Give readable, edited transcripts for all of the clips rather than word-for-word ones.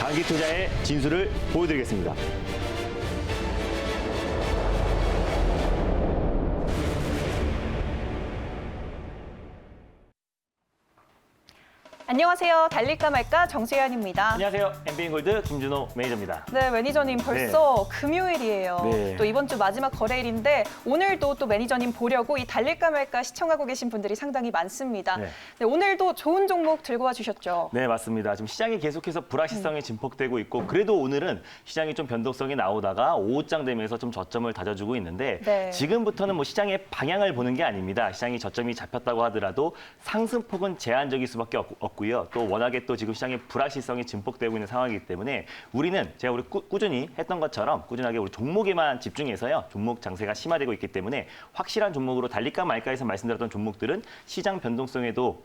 장기 투자의 진수를 보여드리겠습니다. 안녕하세요. 달릴까 말까 정수현입니다. 안녕하세요. MBN골드 김준호 매니저입니다. 네, 매니저님 벌써 금요일이에요. 네. 또 이번 주 마지막 거래일인데 오늘도 또 매니저님 보려고 이 달릴까 말까 시청하고 계신 분들이 상당히 많습니다. 네. 네, 오늘도 좋은 종목 들고 와 주셨죠. 네, 맞습니다. 지금 시장이 계속해서 불확실성이 증폭되고 있고 그래도 오늘은 시장이 좀 변동성이 나오다가 오후장 되면서 좀 저점을 다져주고 있는데 네. 지금부터는 뭐 시장의 방향을 보는 게 아닙니다. 시장이 저점이 잡혔다고 하더라도 상승폭은 제한적일 수밖에 없고요. 또 워낙에 또 지금 시장의 불확실성이 증폭되고 있는 상황이기 때문에 우리는 제가 꾸준히 했던 것처럼 꾸준하게 우리 종목에만 집중해서요. 종목 장세가 심화되고 있기 때문에 확실한 종목으로 달릴까 말까에서 말씀드렸던 종목들은 시장 변동성에도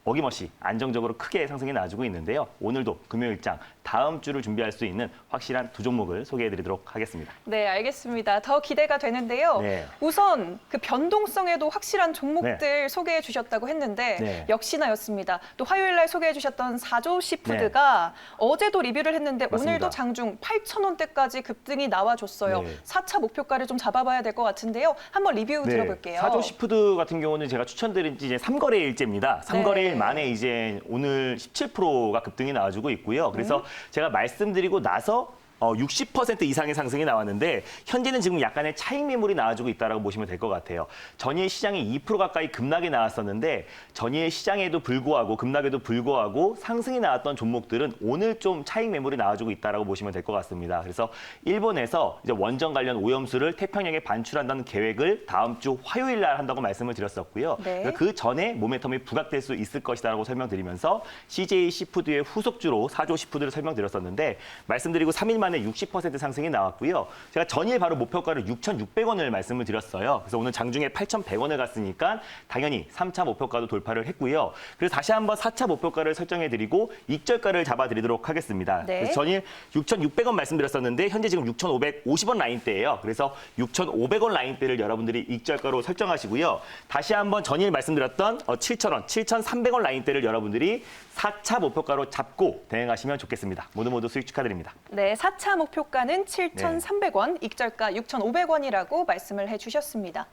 어김없이 안정적으로 크게 상승이 나와주고 있는데요. 오늘도 금요일장 다음 주를 준비할 수 있는 확실한 두 종목을 소개해드리도록 하겠습니다. 네, 알겠습니다. 더 기대가 되는데요. 네. 우선 그 변동성에도 확실한 종목들 소개해 주셨다고 했는데 네. 역시나였습니다. 또 화요일 날 소개해 주셨던 사조 시푸드가 어제도 리뷰를 했는데 맞습니다. 오늘도 장중 8,000원대까지 급등이 나와줬어요. 네. 4차 목표가를 좀 잡아봐야 될 것 같은데요. 한번 리뷰 들어볼게요. 사조 시푸드 같은 경우는 제가 추천드린 지 이제 3거래일째입니다. 3거래일 네. 만에 이제 오늘 17%가 급등이 나와주고 있고요. 그래서 제가 말씀드리고 나서 60% 이상의 상승이 나왔는데 현재는 지금 약간의 차익 매물이 나와주고 있다고 보시면 될 것 같아요. 전일 시장이 2% 가까이 급락이 나왔었는데 전일 시장에도 불구하고 급락에도 불구하고 상승이 나왔던 종목들은 오늘 좀 차익 매물이 나와주고 있다고 보시면 될 것 같습니다. 그래서 일본에서 이제 원전 관련 오염수를 태평양에 반출한다는 계획을 다음 주 화요일 날 한다고 말씀을 드렸었고요. 네. 그 전에 모멘텀이 부각될 수 있을 것이다라고 설명드리면서 CJ 시푸드의 후속주로 사조 시푸드를 설명드렸었는데 말씀드리고 3일 만에 60% 상승이 나왔고요. 제가 전일 바로 목표가를 6,600원을 말씀을 드렸어요. 그래서 오늘 장중에 8,100원을 갔으니까 당연히 3차 목표가도 돌파를 했고요. 그래서 다시 한번 4차 목표가를 설정해드리고 익절가를 잡아드리도록 하겠습니다. 네. 그래서 전일 6,600원 말씀드렸었는데 현재 지금 6,550원 라인대예요. 그래서 6,500원 라인대를 여러분들이 익절가로 설정하시고요. 다시 한번 전일 말씀드렸던 7,000원, 7,300원 라인대를 여러분들이 4차 목표가로 잡고 대응하시면 좋겠습니다. 모두 수익 축하드립니다. 네, 4차 목표가는 7,300원, 익절가 6,500원이라고 말씀을 해주셨습니다.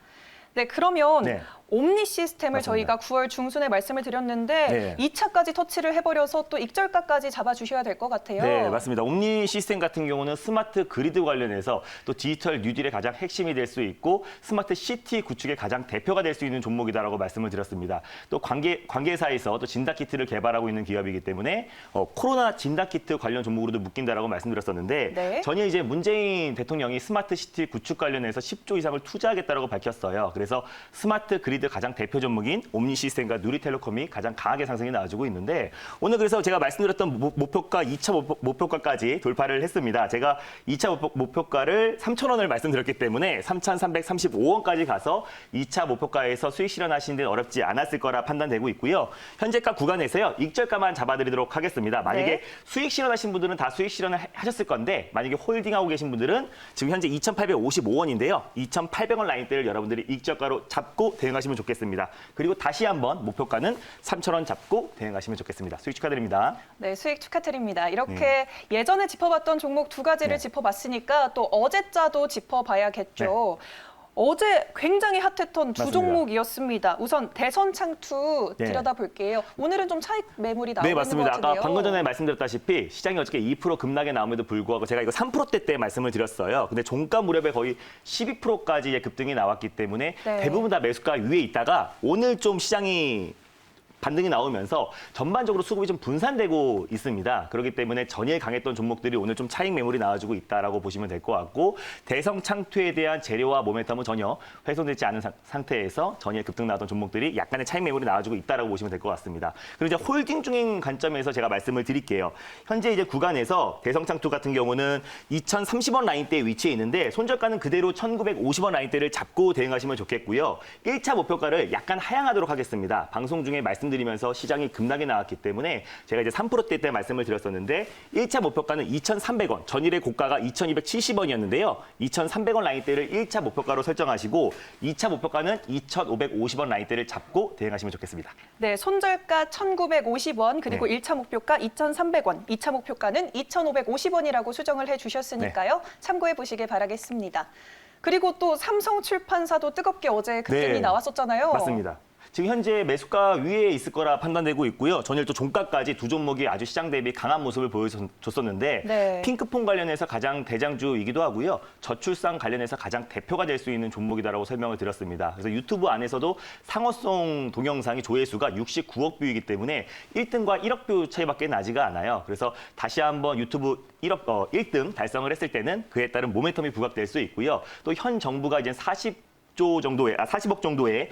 네, 그러면 네. 옴니 시스템을 맞습니다. 저희가 9월 중순에 말씀을 드렸는데 네. 2차까지 터치를 해버려서 또 익절가까지 잡아주셔야 될 것 같아요. 네, 맞습니다. 옴니 시스템 같은 경우는 스마트 그리드 관련해서 또 디지털 뉴딜의 가장 핵심이 될 수 있고 스마트 시티 구축의 가장 대표가 될 수 있는 종목이다라고 말씀을 드렸습니다. 또 관계사에서 또 진단키트를 개발하고 있는 기업이기 때문에 코로나 진단키트 관련 종목으로도 묶인다라고 말씀드렸었는데 네. 전에 이제 문재인 대통령이 스마트 시티 구축 관련해서 10조 이상을 투자하겠다라고 밝혔어요. 그래서 스마트 그리드 가장 대표 종목인 옴니 시스템과 누리텔레콤이 가장 강하게 상승이 나와주고 있는데 오늘 그래서 제가 말씀드렸던 목표가 2차 목표가까지 돌파를 했습니다. 제가 2차 목표가를 3,000원을 말씀드렸기 때문에 3,335원까지 가서 2차 목표가에서 수익 실현하시는 데는 어렵지 않았을 거라 판단되고 있고요. 현재가 구간에서요. 익절가만 잡아드리도록 하겠습니다. 만약에 네. 수익 실현하신 분들은 다 수익 실현을 하셨을 건데 만약에 홀딩하고 계신 분들은 지금 현재 2,855원인데요. 2,800원 라인대를 여러분들이 익절가로 잡고 대응하시면 좋겠습니다. 그리고 다시 한번 목표가는 3,000원 잡고 대응하시면 좋겠습니다. 수익 축하드립니다. 네, 수익 축하드립니다. 이렇게 예전에 짚어봤던 종목 두 가지를 네. 짚어봤으니까 또 어제자도 짚어봐야겠죠. 어제 굉장히 핫했던 두 맞습니다. 종목이었습니다. 우선 대선 창투 네. 들여다볼게요. 오늘은 좀 차익 매물이 나오고 네, 있는 것 맞습니다. 같은데요. 아까 방금 전에 말씀드렸다시피 시장이 어저께 2% 급락에 나옴에도 불구하고 제가 이거 3%대 때 말씀을 드렸어요. 근데 종가 무렵에 거의 12%까지 급등이 나왔기 때문에 네. 대부분 다 매수가 위에 있다가 오늘 좀 시장이 반등이 나오면서 전반적으로 수급이 좀 분산되고 있습니다. 그렇기 때문에 전일 강했던 종목들이 오늘 좀 차익 매물이 나와주고 있다라고 보시면 될 것 같고 대성 창투에 대한 재료와 모멘텀은 전혀 훼손되지 않은 상태에서 전일 급등 나왔던 종목들이 약간의 차익 매물이 나와주고 있다라고 보시면 될 것 같습니다. 그리고 이제 홀딩 중인 관점에서 제가 말씀을 드릴게요. 현재 이제 구간에서 대성 창투 같은 경우는 2,030원 라인대에 위치해 있는데 손절가는 그대로 1,950원 라인대를 잡고 대응하시면 좋겠고요. 1차 목표가를 약간 하향하도록 하겠습니다. 방송 중에 말씀 말씀드리면서 시장이 급락이 나왔기 때문에 제가 이제 3%대 때 말씀을 드렸었는데 1차 목표가는 2,300원, 전일의 고가가 2,270원이었는데요. 2,300원 라인대를 1차 목표가로 설정하시고 2차 목표가는 2,550원 라인대를 잡고 대응하시면 좋겠습니다. 네, 손절가 1,950원 그리고 1차 목표가 2,300원, 2차 목표가는 2,550원이라고 수정을 해주셨으니까요. 참고해 보시길 바라겠습니다. 그리고 또 삼성출판사도 뜨겁게 어제 급등이 네, 나왔었잖아요. 맞습니다. 지금 현재 매수가 위에 있을 거라 판단되고 있고요. 전일 또 종가까지 두 종목이 아주 시장 대비 강한 모습을 보여줬었는데 네. 핑크폰 관련해서 가장 대장주이기도 하고요. 저출산 관련해서 가장 대표가 될 수 있는 종목이다라고 설명을 드렸습니다. 그래서 유튜브 안에서도 상어송 동영상이 조회수가 69억 뷰이기 때문에 1등과 1억 뷰 차이밖에 나지가 않아요. 그래서 다시 한번 유튜브 1등 달성을 했을 때는 그에 따른 모멘텀이 부각될 수 있고요. 또 현 정부가 이제 40억 정도의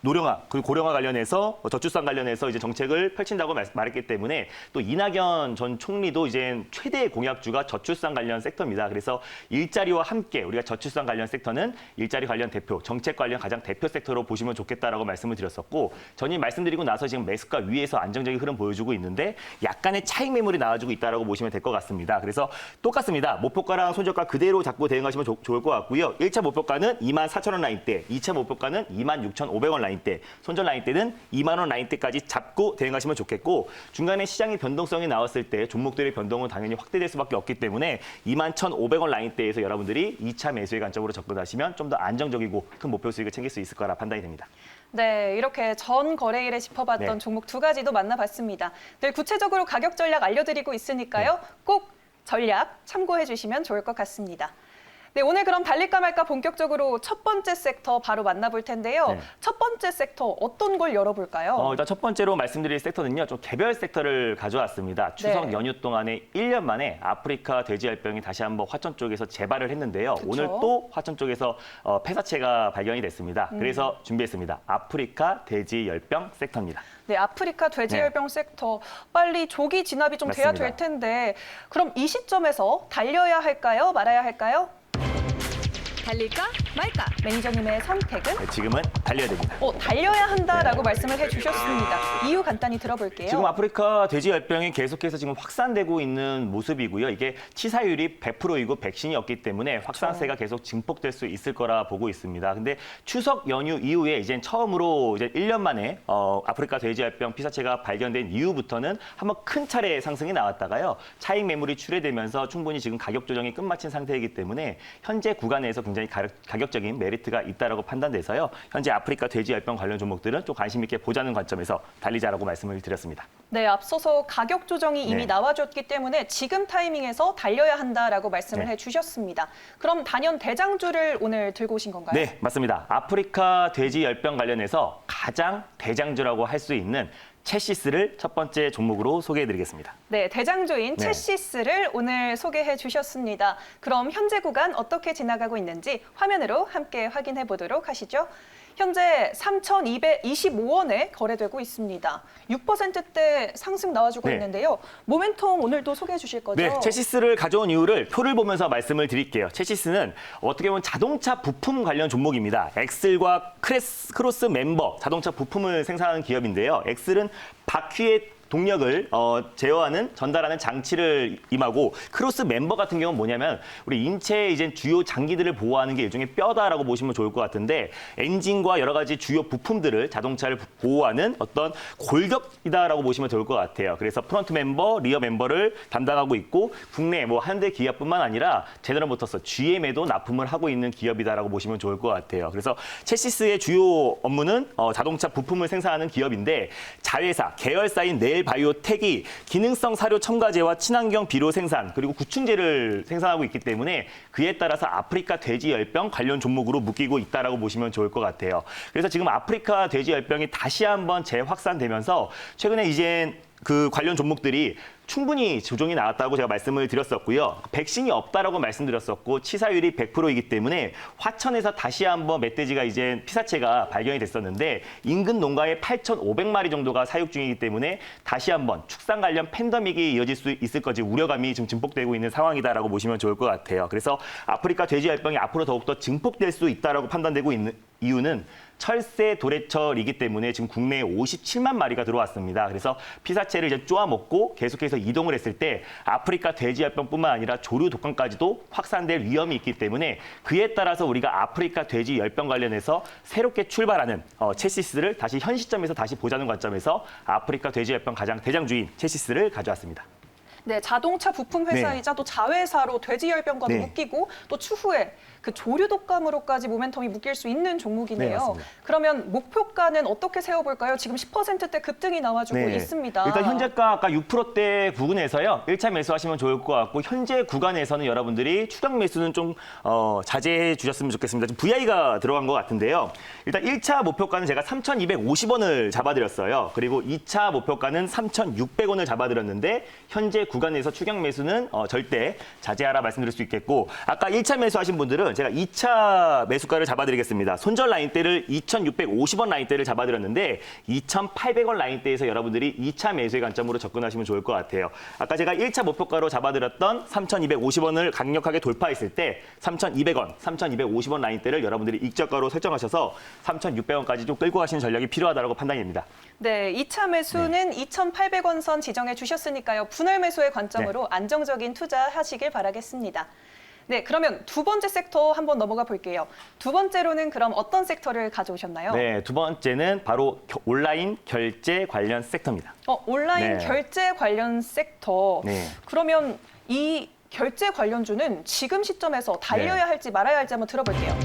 노령화, 그리고 고령화 관련해서 저출산 관련해서 이제 정책을 펼친다고 말했기 때문에 또 이낙연 전 총리도 이제 최대 공약주가 저출산 관련 섹터입니다. 그래서 일자리와 함께 우리가 저출산 관련 섹터는 일자리 관련 대표, 정책 관련 가장 대표 섹터로 보시면 좋겠다라고 말씀을 드렸었고 전일 말씀드리고 나서 지금 매수가 위에서 안정적인 흐름 보여주고 있는데 약간의 차익 매물이 나와주고 있다라고 보시면 될 것 같습니다. 그래서 똑같습니다. 목표가랑 손절가 그대로 잡고 대응하시면 좋을 것 같고요. 1차 목표가는 24,000원 라인대, 2차 목표가는 26,500원 라인대. 손절 라인대는 2만 원 라인대까지 잡고 대응하시면 좋겠고 중간에 시장의 변동성이 나왔을 때 종목들의 변동은 당연히 확대될 수밖에 없기 때문에 21,500원 라인대에서 여러분들이 2차 매수의 관점으로 접근하시면 좀 더 안정적이고 큰 목표 수익을 챙길 수 있을 거라 판단이 됩니다. 네, 이렇게 전 거래일에 짚어봤던 네. 종목 두 가지도 만나봤습니다. 늘 구체적으로 가격 전략 알려드리고 있으니까요. 꼭 전략 참고해 주시면 좋을 것 같습니다. 네, 오늘 그럼 달릴까 말까 본격적으로 첫 번째 섹터 바로 만나볼 텐데요. 네. 첫 번째 섹터 어떤 걸 열어볼까요? 일단 첫 번째로 말씀드릴 섹터는요. 좀 개별 섹터를 가져왔습니다. 추석 네. 연휴 동안에 1년 만에 아프리카 돼지열병이 다시 한번 화천 쪽에서 재발을 했는데요. 그쵸. 오늘 또 화천 쪽에서 폐사체가 발견이 됐습니다. 그래서 준비했습니다. 아프리카 돼지열병 섹터입니다. 네, 아프리카 돼지열병 섹터 빨리 조기 진압이 좀 돼야 맞습니다. 될 텐데 그럼 이 시점에서 달려야 할까요? 말아야 할까요? 달릴까 말까? 매니저님의 선택은? 네, 지금은 달려야 됩니다. 달려야 한다라고 말씀을 해주셨습니다. 이유 간단히 들어볼게요. 지금 아프리카 돼지열병이 계속해서 지금 확산되고 있는 모습이고요. 이게 치사율이 100%이고 백신이 없기 때문에 확산세가 계속 증폭될 수 있을 거라 보고 있습니다. 근데 추석 연휴 이후에 이제 처음으로 이제 1년 만에 아프리카 돼지열병 피사체가 발견된 이후부터는 한번 큰 차례 상승이 나왔다가요. 차익 매물이 출회되면서 충분히 지금 가격 조정이 끝마친 상태이기 때문에 현재 구간에서 굉장히 가격적인 메리트가 있다라고 판단돼서요. 현재 아프리카 돼지열병 관련 종목들은 좀 관심 있게 보자는 관점에서 달리자라고 말씀을 드렸습니다. 네, 앞서서 가격 조정이 이미 네. 나와줬기 때문에 지금 타이밍에서 달려야 한다라고 말씀을 네. 해주셨습니다. 그럼 단연 대장주를 오늘 들고 오신 건가요? 네, 맞습니다. 아프리카 돼지열병 관련해서 가장 대장주라고 할 수 있는 채시스를 첫 번째 종목으로 소개해드리겠습니다. 네, 대장주인 네. 채시스를 오늘 소개해 주셨습니다. 그럼 현재 구간 어떻게 지나가고 있는지 화면으로 함께 확인해 보도록 하시죠. 현재 3,225원에 거래되고 있습니다. 6%대 상승 나와주고 네. 있는데요. 모멘텀 오늘도 소개해 주실 거죠? 네, 채시스를 가져온 이유를 표를 보면서 말씀을 드릴게요. 채시스는 어떻게 보면 자동차 부품 관련 종목입니다. 엑셀과 크로스 멤버 자동차 부품을 생산하는 기업인데요. 엑셀은 바퀴의 동력을 제어하는 전달하는 장치를 임하고 크로스 멤버 같은 경우는 뭐냐면 우리 인체의 이제 주요 장기들을 보호하는 게 일종의 뼈다라고 보시면 좋을 것 같은데 엔진과 여러 가지 주요 부품들을 자동차를 보호하는 어떤 골격이다라고 보시면 좋을 것 같아요. 그래서 프론트 멤버, 리어 멤버를 담당하고 있고 국내 뭐 현대 기아뿐만 아니라 제너럴 모터스, GM에도 납품을 하고 있는 기업이다라고 보시면 좋을 것 같아요. 그래서 채시스의 주요 업무는 자동차 부품을 생산하는 기업인데 자회사, 계열사인 네일 바이오텍이 기능성 사료 첨가제와 친환경 비료 생산 그리고 구충제를 생산하고 있기 때문에 그에 따라서 아프리카 돼지열병 관련 종목으로 묶이고 있다라고 보시면 좋을 것 같아요. 그래서 지금 아프리카 돼지열병이 다시 한번 재확산되면서 최근에 이제 그 관련 종목들이 충분히 조정이 나왔다고 제가 말씀을 드렸었고요. 백신이 없다라고 말씀드렸었고 치사율이 100%이기 때문에 화천에서 다시 한번 멧돼지가 이제 피사체가 발견이 됐었는데 인근 농가에 8,500마리 정도가 사육 중이기 때문에 다시 한번 축산 관련 팬데믹이 이어질 수 있을 거지 우려감이 지금 증폭되고 있는 상황이다라고 보시면 좋을 것 같아요. 그래서 아프리카 돼지열병이 앞으로 더욱더 증폭될 수 있다라고 판단되고 이유는 철새 도래철이기 때문에 지금 국내에 57만 마리가 들어왔습니다. 그래서 피사체를 이제 쪼아먹고 계속해서 이동을 했을 때 아프리카 돼지열병뿐만 아니라 조류 독감까지도 확산될 위험이 있기 때문에 그에 따라서 우리가 아프리카 돼지열병 관련해서 새롭게 출발하는 체시스를 다시 현 시점에서 다시 보자는 관점에서 아프리카 돼지열병 가장 대장주인 체시스를 가져왔습니다. 네, 자동차 부품 회사이자 또 자회사로 돼지열병과도 네. 묶이고 또 추후에 그 조류 독감으로까지 모멘텀이 묶일 수 있는 종목이네요. 네, 맞습니다. 그러면 목표가는 어떻게 세워볼까요? 지금 10%대 급등이 나와주고 있습니다. 일단 현재가 아까 6%대 부근에서요. 1차 매수하시면 좋을 것 같고 현재 구간에서는 여러분들이 추격 매수는 좀 자제해 주셨으면 좋겠습니다. 지금 VI가 들어간 것 같은데요. 일단 1차 목표가는 제가 3,250원을 잡아드렸어요. 그리고 2차 목표가는 3,600원을 잡아드렸는데 현재 구간에서 추격 매수는 절대 자제하라 말씀드릴 수 있겠고 아까 1차 매수하신 분들은 제가 2차 매수가를 잡아드리겠습니다. 손절 라인대를 2,650원 라인대를 잡아드렸는데 2,800원 라인대에서 여러분들이 2차 매수의 관점으로 접근하시면 좋을 것 같아요. 아까 제가 1차 목표가로 잡아드렸던 3,250원을 강력하게 돌파했을 때 3,200원, 3,250원 라인대를 여러분들이 익저가로 설정하셔서 3,600원까지 좀 끌고 가시는 전략이 필요하다고 판단입니다. 네, 2차 매수는 2,800원 선 지정해 주셨으니까요. 분할 매수의 관점으로 안정적인 투자하시길 바라겠습니다. 네, 그러면 두 번째 섹터 한번 넘어가 볼게요. 두 번째로는 그럼 어떤 섹터를 가져오셨나요? 네, 두 번째는 바로 온라인 결제 관련 섹터입니다. 온라인 네. 결제 관련 섹터. 네. 그러면 이 결제 관련주는 지금 시점에서 달려야 할지 말아야 할지 한번 들어볼게요.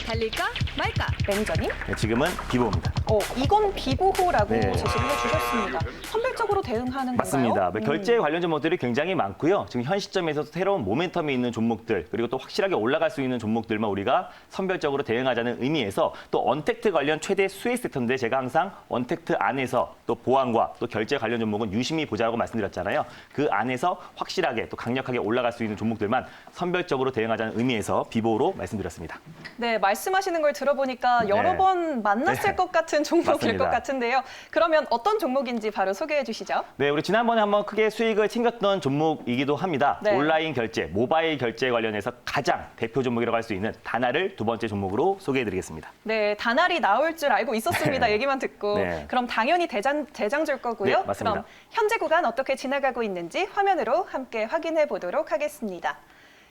달릴까 말까. 매니저님? 네, 지금은 비보입니다. 이건 비보호라고 네. 제시를 해주셨습니다. 선별적으로 대응하는 맞습니다. 건가요? 결제 관련 종목들이 굉장히 많고요. 지금 현 시점에서 새로운 모멘텀이 있는 종목들 그리고 또 확실하게 올라갈 수 있는 종목들만 우리가 선별적으로 대응하자는 의미에서 또 언택트 관련 최대 수혜 섹터인데 제가 항상 언택트 안에서 또 보안과 또 결제 관련 종목은 유심히 보자고 말씀드렸잖아요. 그 안에서 확실하게 또 강력하게 올라갈 수 있는 종목들만 선별적으로 대응하자는 의미에서 비보로 말씀드렸습니다. 네, 말씀하시는 걸 들어보니까 여러 네. 번 만났을 네. 것 같은 종목일 맞습니다. 것 같은데요. 그러면 어떤 종목인지 바로 소개해 주시죠. 네, 우리 지난번에 한번 크게 수익을 챙겼던 종목이기도 합니다. 네. 온라인 결제, 모바일 결제 관련해서 가장 대표 종목이라고 할 수 있는 다나를 두 번째 종목으로 소개해드리겠습니다. 네, 다날이 나올 줄 알고 있었습니다. 네. 얘기만 듣고. 네. 그럼 당연히 대장줄 거고요. 네, 맞습니다. 그럼 현재 구간 어떻게 지나가고 있는지 화면으로 함께 확인해 보도록 하겠습니다.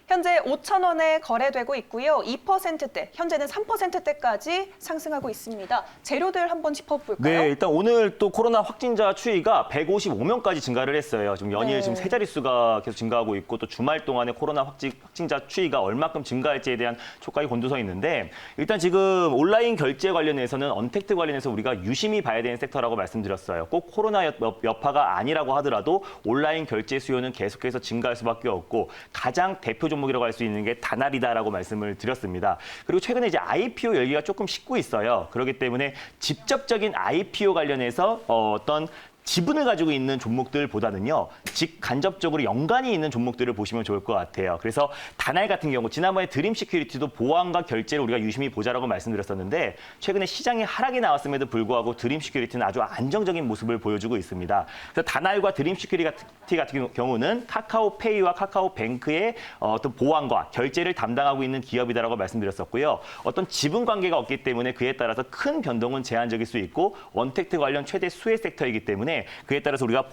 현재 5,000원에 거래되고 있고요. 2%대, 현재는 3%대까지 상승하고 있습니다. 재료들 한번 짚어볼까요? 네, 일단 오늘 또 코로나 확진자 추이가 155명까지 증가를 했어요. 지금 연일 네. 지금 세 자릿수가 계속 증가하고 있고 또 주말 동안에 코로나 확진자 추이가 얼마큼 증가할지에 대한 촉각이 곤두서 있는데 일단 지금 온라인 결제 관련해서는 언택트 관련해서 우리가 유심히 봐야 되는 섹터라고 말씀드렸어요. 꼭 코로나 여파가 아니라고 하더라도 온라인 결제 수요는 계속해서 증가할 수밖에 없고 가장 대표 종목이라고 할 수 있는 게 다날이다라고 말씀을 드렸습니다. 그리고 최근에 이제 IPO 열기가 조금 식고 있어요. 그렇기 때문에 직접적인 IPO 관련해서 어떤 지분을 가지고 있는 종목들보다는요, 직간접적으로 연관이 있는 종목들을 보시면 좋을 것 같아요. 그래서 다날 같은 경우 지난번에 드림 시큐리티도 보안과 결제를 우리가 유심히 보자라고 말씀드렸었는데 최근에 시장에 하락이 나왔음에도 불구하고 드림 시큐리티는 아주 안정적인 모습을 보여주고 있습니다. 그래서 다날과 드림 시큐리티 같은 경우는 카카오페이와 카카오뱅크의 어떤 보안과 결제를 담당하고 있는 기업이다라고 말씀드렸었고요. 어떤 지분 관계가 없기 때문에 그에 따라서 큰 변동은 제한적일 수 있고 언택트 관련 최대 수혜 섹터이기 때문에 그에 따라서 우리가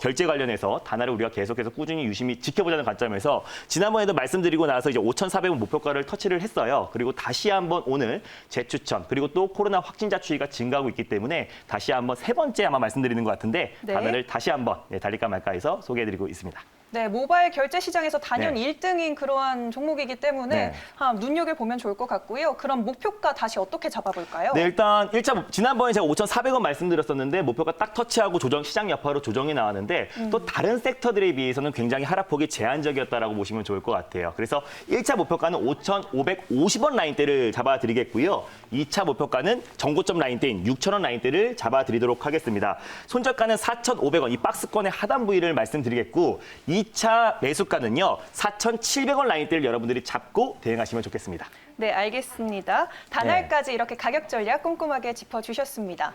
결제 관련해서 다나를 우리가 계속해서 꾸준히 유심히 지켜보자는 관점에서 지난번에도 말씀드리고 나서 이제 5,400원 목표가를 터치를 했어요. 그리고 다시 한번 오늘 재추천 그리고 또 코로나 확진자 추이가 증가하고 있기 때문에 다시 한번 세 번째 아마 말씀드리는 것 같은데 네. 다나를 다시 한번 달릴까 말까해서 소개해드리고 있습니다. 네, 모바일 결제 시장에서 단연 네. 1등인 그러한 종목이기 때문에 네. 눈여겨보면 좋을 것 같고요. 그럼 목표가 다시 어떻게 잡아볼까요? 네, 일단 1차 지난번에 제가 5,400원 말씀드렸었는데 목표가 딱 터치하고 시장 여파로 조정이 나왔는데 또 다른 섹터들에 비해서는 굉장히 하락폭이 제한적이었다라고 보시면 좋을 것 같아요. 그래서 1차 목표가는 5,550원 라인대를 잡아드리겠고요. 2차 목표가는 정고점 라인대인 6,000원 라인대를 잡아드리도록 하겠습니다. 손절가는 4,500원, 이 박스권의 하단 부위를 말씀드리겠고 2차 매수가는요. 4,700원 라인대를 여러분들이 잡고 대응하시면 좋겠습니다. 네, 알겠습니다. 다날까지 이렇게 가격 전략 꼼꼼하게 짚어주셨습니다.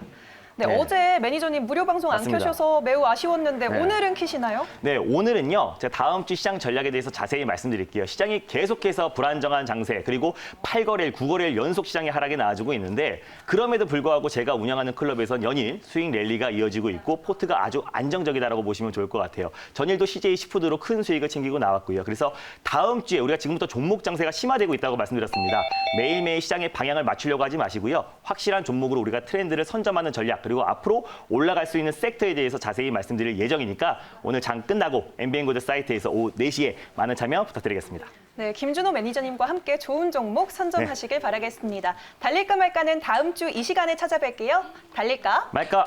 네, 네. 어제 매니저님 무료 방송 안 맞습니다. 켜셔서 매우 아쉬웠는데 네. 오늘은 키시나요? 네, 오늘은요. 제가 다음 주 시장 전략에 대해서 자세히 말씀드릴게요. 시장이 계속해서 불안정한 장세, 그리고 8거래일, 9거래일 연속 시장의 하락이 나와주고 있는데 그럼에도 불구하고 제가 운영하는 클럽에선 연일 수익 랠리가 이어지고 있고 포트가 아주 안정적이다라고 보시면 좋을 것 같아요. 전일도 CJ 시푸드로 큰 수익을 챙기고 나왔고요. 그래서 다음 주에 우리가 지금부터 종목 장세가 심화되고 있다고 말씀드렸습니다. 매일매일 시장의 방향을 맞추려고 하지 마시고요. 확실한 종목으로 우리가 트렌드를 선점하는 전략, 그리고 앞으로 올라갈 수 있는 섹터에 대해서 자세히 말씀드릴 예정이니까 오늘 장 끝나고 MBN고드 사이트에서 오후 4시에 많은 참여 부탁드리겠습니다. 네, 김준호 매니저님과 함께 좋은 종목 선점하시길 바라겠습니다. 달릴까 말까는 다음 주 이 시간에 찾아뵐게요. 달릴까? 말까?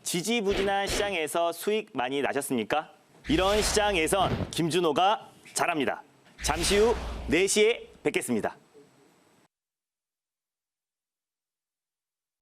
지지부진한 시장에서 수익 많이 나셨습니까? 이런 시장에선 김준호가 잘합니다. 잠시 후 4시에 뵙겠습니다.